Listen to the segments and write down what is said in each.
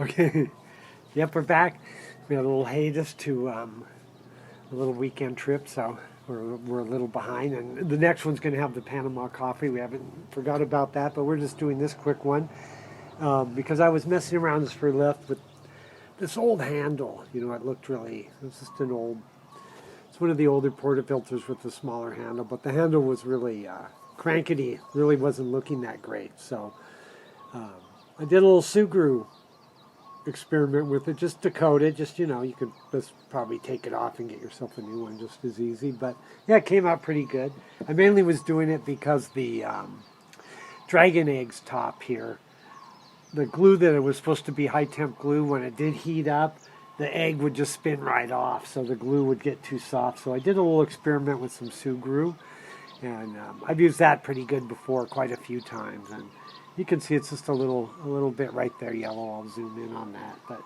Okay. Yep, we're back. We had a little hiatus to a little weekend trip, so we're a little behind. And the next one's going to have the Panama coffee. We haven't forgot about that, but we're just doing this quick one because I was messing around this for lift with this old handle. It looked really. It was just an old. It's one of the older portafilters with the smaller handle, but the handle was really crankety. Really wasn't looking that great. So I did a little sugru experiment with it just to coat it. Just you could just probably take it off and get yourself a new one just as easy. But yeah, it came out pretty good. I mainly was doing it because the dragon eggs top here, the glue that it was supposed to be high temp glue, when it did heat up, the egg would just spin right off, so the glue would get too soft. So I did a little experiment with some sugru, and I've used that pretty good before, quite a few times. And you can see it's just a little bit right there yellow. I'll zoom in on that. But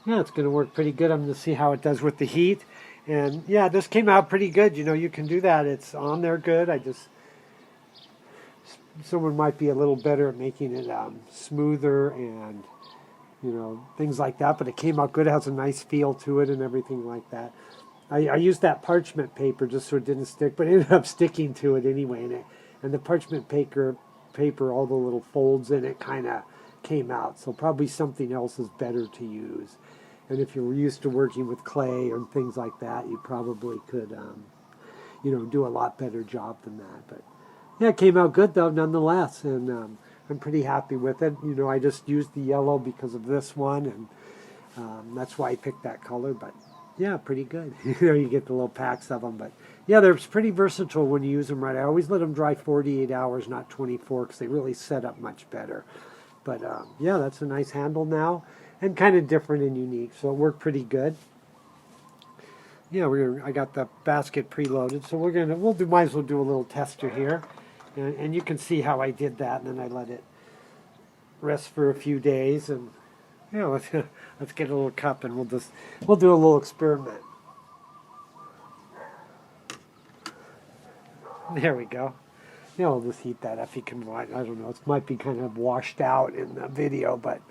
yeah, it's going to work pretty good. I'm going to see how it does with the heat. And yeah, this came out pretty good. You can do that. It's on there good. Someone might be a little better at making it smoother and, things like that. But it came out good. It has a nice feel to it and everything like that. I used that parchment paper just so it didn't stick, but it ended up sticking to it anyway. And the parchment paper, all the little folds in it kind of came out. So probably something else is better to use. And if you're used to working with clay and things like that, you probably could, do a lot better job than that. But yeah, it came out good though, nonetheless. And I'm pretty happy with it. I just used the yellow because of this one, and that's why I picked that color. But yeah, pretty good. You get the little packs of them, but yeah, they're pretty versatile when you use them right. I always let them dry 48 hours, not 24, because they really set up much better. But yeah, that's a nice handle now, and kind of different and unique, so it worked pretty good. Yeah, I got the basket preloaded, so might as well do a little tester here, and you can see how I did that, and then I let it rest for a few days, and let's get a little cup and we'll do a little experiment. There we go. We'll just heat that up. You can watch. I don't know. It might be kind of washed out in the video, but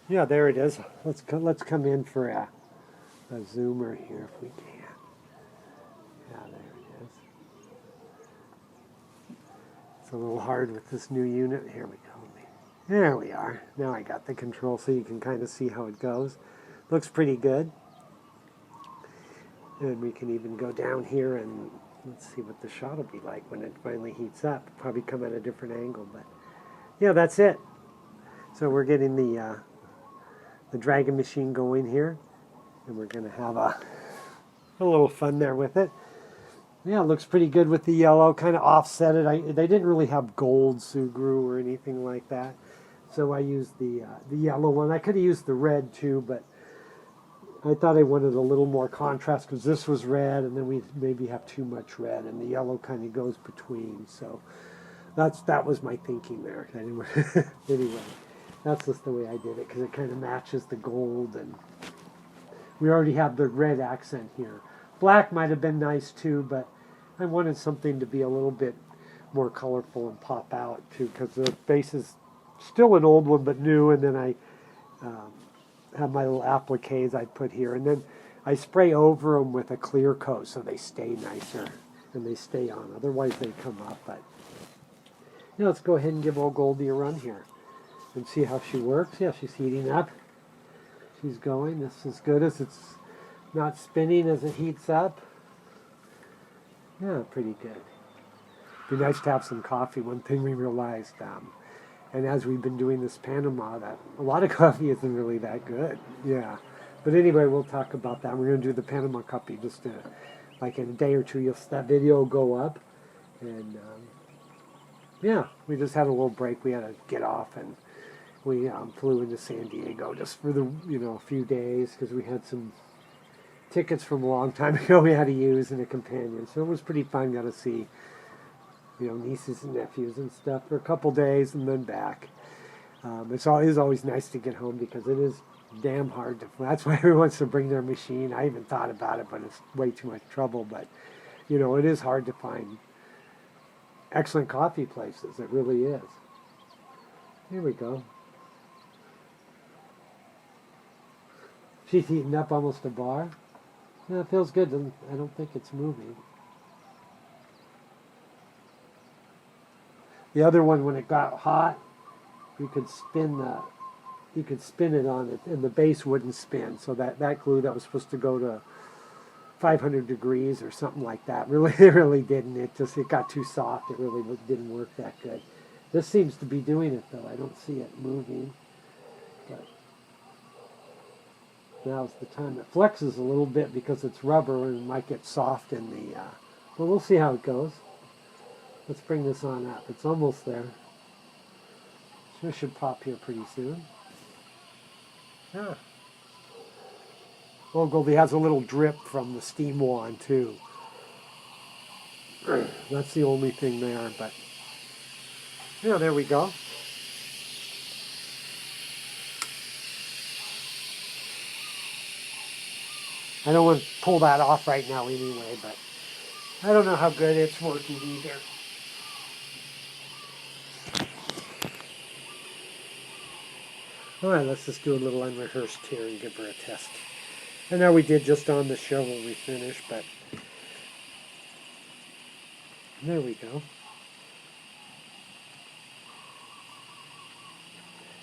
yeah, there it is. Let's come in for a zoomer here if we can. Yeah, there it is. It's a little hard with this new unit. Here we go. There we are. Now I got the control so you can kind of see how it goes. Looks pretty good. And we can even go down here and let's see what the shot will be like when it finally heats up. Probably come at a different angle, but yeah, that's it. So we're getting the Dragon machine going here, and we're going to have a little fun there with it. Yeah, it looks pretty good with the yellow, kind of offset it. They didn't really have gold sugru or anything like that. So I used the yellow one. I could have used the red too, but I thought I wanted a little more contrast because this was red, and then we maybe have too much red, and the yellow kind of goes between. So that was my thinking there. Anyway, that's just the way I did it because it kind of matches the gold, and we already have the red accent here. Black might have been nice too, but I wanted something to be a little bit more colorful and pop out too, because the base is still an old one but new, and then I have my little appliques I put here, and then I spray over them with a clear coat so they stay nicer and they stay on. Otherwise they come up. But let's go ahead and give old Goldie a run here and see how she works. Yeah, she's heating up. She's going. This is good as it's not spinning as it heats up. Yeah, pretty good. Be nice to have some coffee. One thing we realized, and as we've been doing this Panama, that a lot of coffee isn't really that good. Yeah. But anyway, we'll talk about that. We're going to do the Panama coffee just like in a day or two. That video will go up. And yeah, we just had a little break. We had to get off, and we flew into San Diego just for the a few days because we had some tickets from a long time ago we had to use and a companion. So it was pretty fun. Got to see nieces and nephews and stuff for a couple days and then back. It is always nice to get home because it is damn hard to. That's why everyone wants to bring their machine. I even thought about it, but it's way too much trouble. But it is hard to find excellent coffee places. It really is. Here we go. She's heating up almost a bar. Yeah, it feels good. I don't think it's moving. The other one, when it got hot, you could spin it on it, and the base wouldn't spin. So that glue that was supposed to go to 500 degrees or something like that, really, it really didn't. It got too soft. It really didn't work that good. This seems to be doing it though. I don't see it moving, but now's the time. It flexes a little bit because it's rubber and it might get soft in the. But we'll see how it goes. Let's bring this on up. It's almost there. It should pop here pretty soon. Yeah. Oh, Goldie has a little drip from the steam wand too. That's the only thing there, but yeah, there we go. I don't want to pull that off right now anyway, but I don't know how good it's working either. All right, let's just do a little unrehearsed here and give her a test. I know we did just on the show when we finished, but there we go.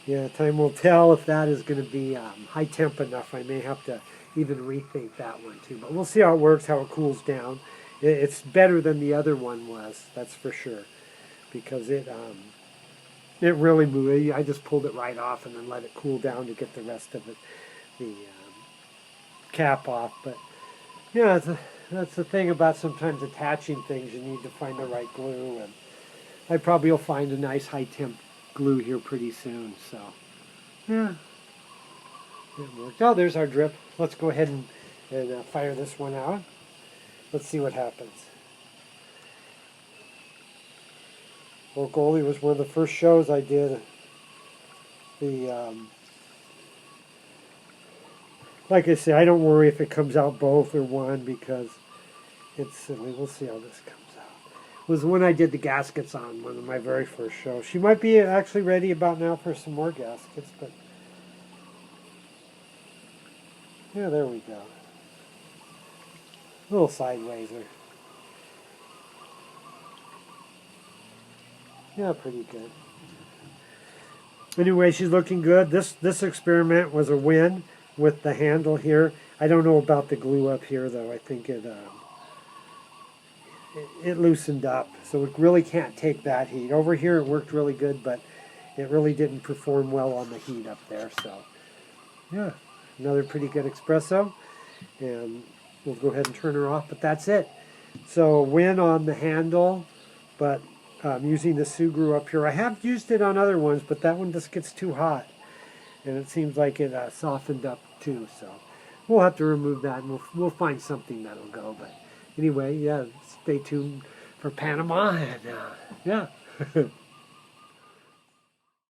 Yeah, time will tell if that is going to be high temp enough. I may have to even rethink that one too, but we'll see how it works, how it cools down. It's better than the other one was, that's for sure, because it really moved. I just pulled it right off and then let it cool down to get the rest of it, the cap off. But yeah, that's the thing about sometimes attaching things. You need to find the right glue, and I probably will find a nice high temp glue here pretty soon. So yeah, it worked. Oh, there's our drip. Let's go ahead and fire this one out. Let's see what happens. Well, Goalie was one of the first shows I did. Like I say, I don't worry if it comes out both or one because it's silly. We'll see how this comes out. It was when I did the gaskets on one of my very first shows. She might be actually ready about now for some more gaskets, but yeah, there we go. A little sideways there. Yeah, pretty good. Anyway, she's looking good. This experiment was a win with the handle here. I don't know about the glue up here though. I think it loosened up, so it really can't take that heat. Over here it worked really good, but it really didn't perform well on the heat up there. So yeah, another pretty good espresso, and we'll go ahead and turn her off. But that's it. So win on the handle, but using the sugru up here. I have used it on other ones, but that one just gets too hot. And it seems like it softened up too. So we'll have to remove that, and we'll find something that'll go. But anyway, yeah, stay tuned for Panama. And yeah.